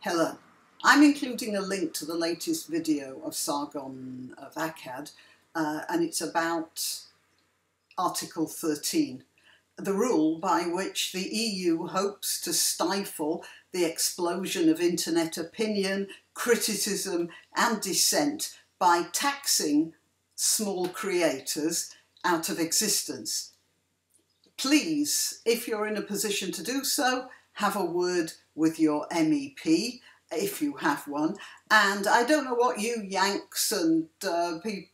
Hello. I'm including a link to the latest video of Sargon of Akkad, and it's about Article 13, the rule by which the EU hopes to stifle the explosion of internet opinion, criticism and dissent by taxing small creators out of existence. Please, if you're in a position to do so, have a word with your MEP, if you have one. And I don't know what you Yanks and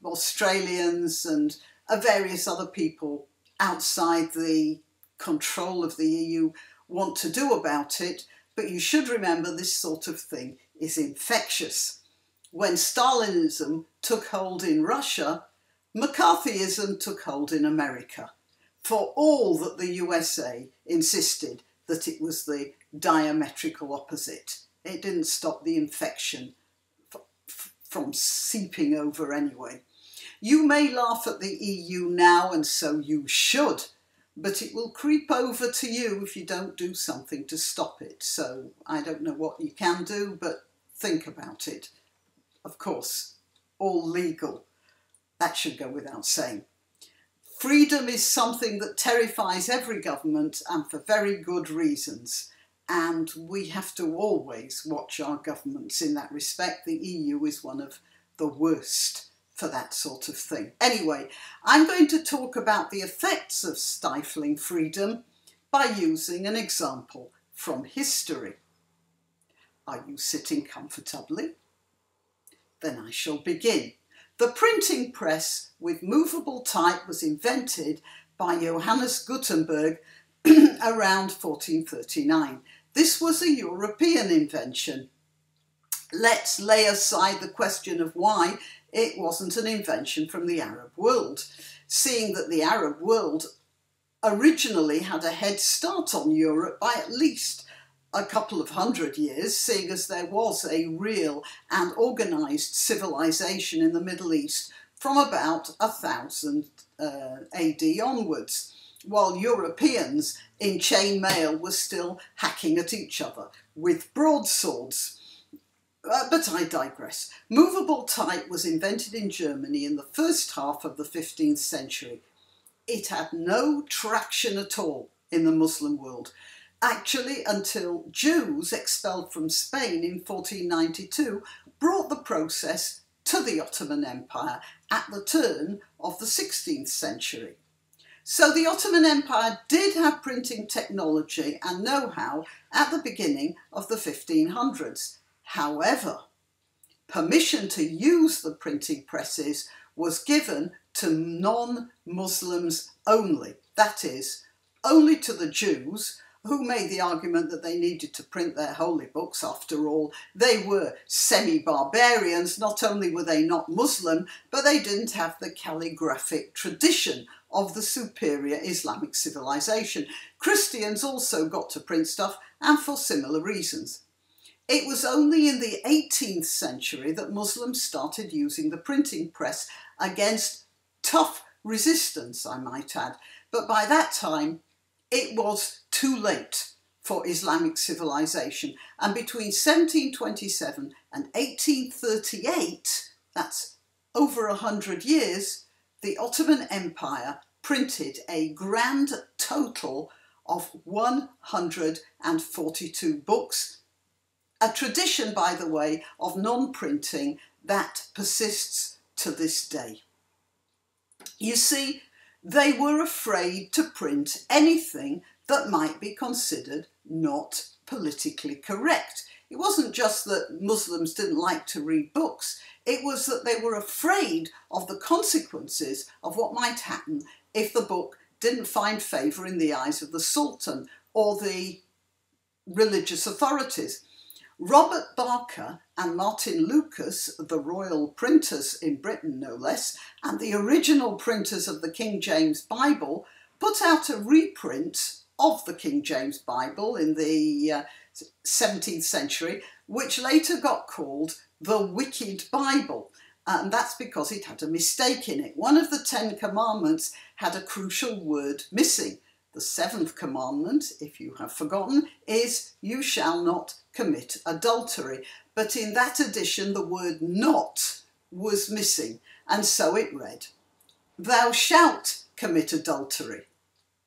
Australians and various other people outside the control of the EU want to do about it, but you should remember this sort of thing is infectious. When Stalinism took hold in Russia, McCarthyism took hold in America, for all that the USA insisted that it was the diametrical opposite. It didn't stop the infection from seeping over anyway. You may laugh at the EU now, and so you should, but it will creep over to you if you don't do something to stop it. So I don't know what you can do, but think about it. Of course, all legal. That should go without saying. Freedom is something that terrifies every government, and for very good reasons. And we have to always watch our governments in that respect. The EU is one of the worst for that sort of thing. Anyway, I'm going to talk about the effects of stifling freedom by using an example from history. Are you sitting comfortably? Then I shall begin. The printing press with movable type was invented by Johannes Gutenberg around 1439. This was a European invention. Let's lay aside the question of why it wasn't an invention from the Arab world, seeing that the Arab world originally had a head start on Europe by at least a couple of 100 years, seeing as there was a real and organised civilization in the Middle East from about 1000 AD onwards, while Europeans in chainmail were still hacking at each other with broadswords. But I digress. Movable type was invented in Germany in the first half of the 15th century. It had no traction at all in the Muslim world, actually until Jews expelled from Spain in 1492 brought the process to the Ottoman Empire at the turn of the 16th century. So the Ottoman Empire did have printing technology and know-how at the beginning of the 1500s. However, permission to use the printing presses was given to non-Muslims only. That is, only to the Jews, who made the argument that they needed to print their holy books. After all, they were semi-barbarians. Not only were they not Muslim, but they didn't have the calligraphic tradition of the superior Islamic civilization. Christians also got to print stuff, and for similar reasons. It was only in the 18th century that Muslims started using the printing press against tough resistance, I might add. But by that time, it was too late for Islamic civilization. And between 1727 and 1838, that's over 100 years, the Ottoman Empire printed a grand total of 142 books. A tradition, by the way, of non-printing that persists to this day. You see, they were afraid to print anything that might be considered not politically correct. It wasn't just that Muslims didn't like to read books, it was that they were afraid of the consequences of what might happen if the book didn't find favour in the eyes of the Sultan or the religious authorities. Robert Barker and Martin Lucas, the royal printers in Britain no less, and the original printers of the King James Bible, put out a reprint of the King James Bible in the 17th century, which later got called the Wicked Bible. And that's because it had a mistake in it. One of the 10 Commandments had a crucial word missing. The seventh commandment, if you have forgotten, is you shall not commit adultery. But in that edition, the word not was missing, and so it read, thou shalt commit adultery.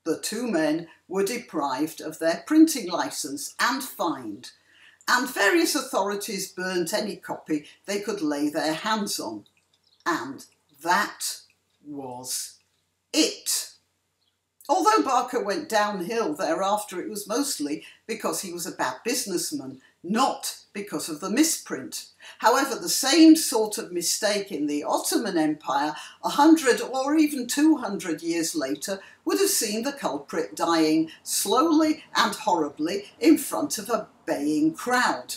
The two men were deprived of their printing licence and fined, and various authorities burnt any copy they could lay their hands on. And that was it. Although Barker went downhill thereafter, it was mostly because he was a bad businessman, not because of the misprint. However, the same sort of mistake in the Ottoman Empire 100 or even 200 years later would have seen the culprit dying slowly and horribly in front of a baying crowd.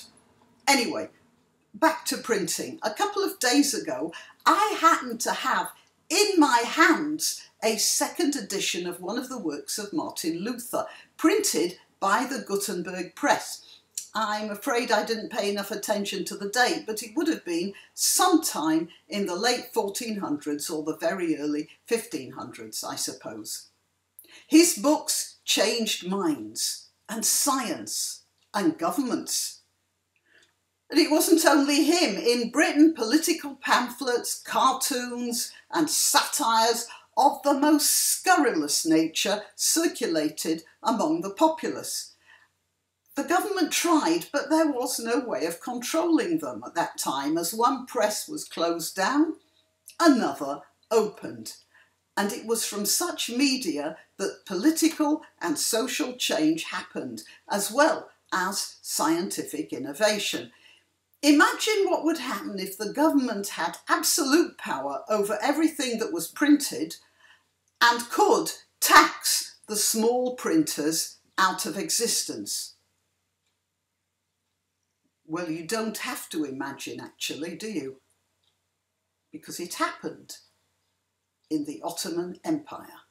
Anyway, back to printing. A couple of days ago, I happened to have in my hands a second edition of one of the works of Martin Luther, printed by the Gutenberg press. I'm afraid I didn't pay enough attention to the date, but it would have been sometime in the late 1400s or the very early 1500s, I suppose. His books changed minds and science and governments. And it wasn't only him. In Britain, political pamphlets, cartoons and satires of the most scurrilous nature circulated among the populace. The government tried, but there was no way of controlling them at that time. As one press was closed down, another opened. And it was from such media that political and social change happened, as well as scientific innovation. Imagine what would happen if the government had absolute power over everything that was printed and could tax the small printers out of existence. Well, you don't have to imagine, actually, do you? Because it happened in the Ottoman Empire.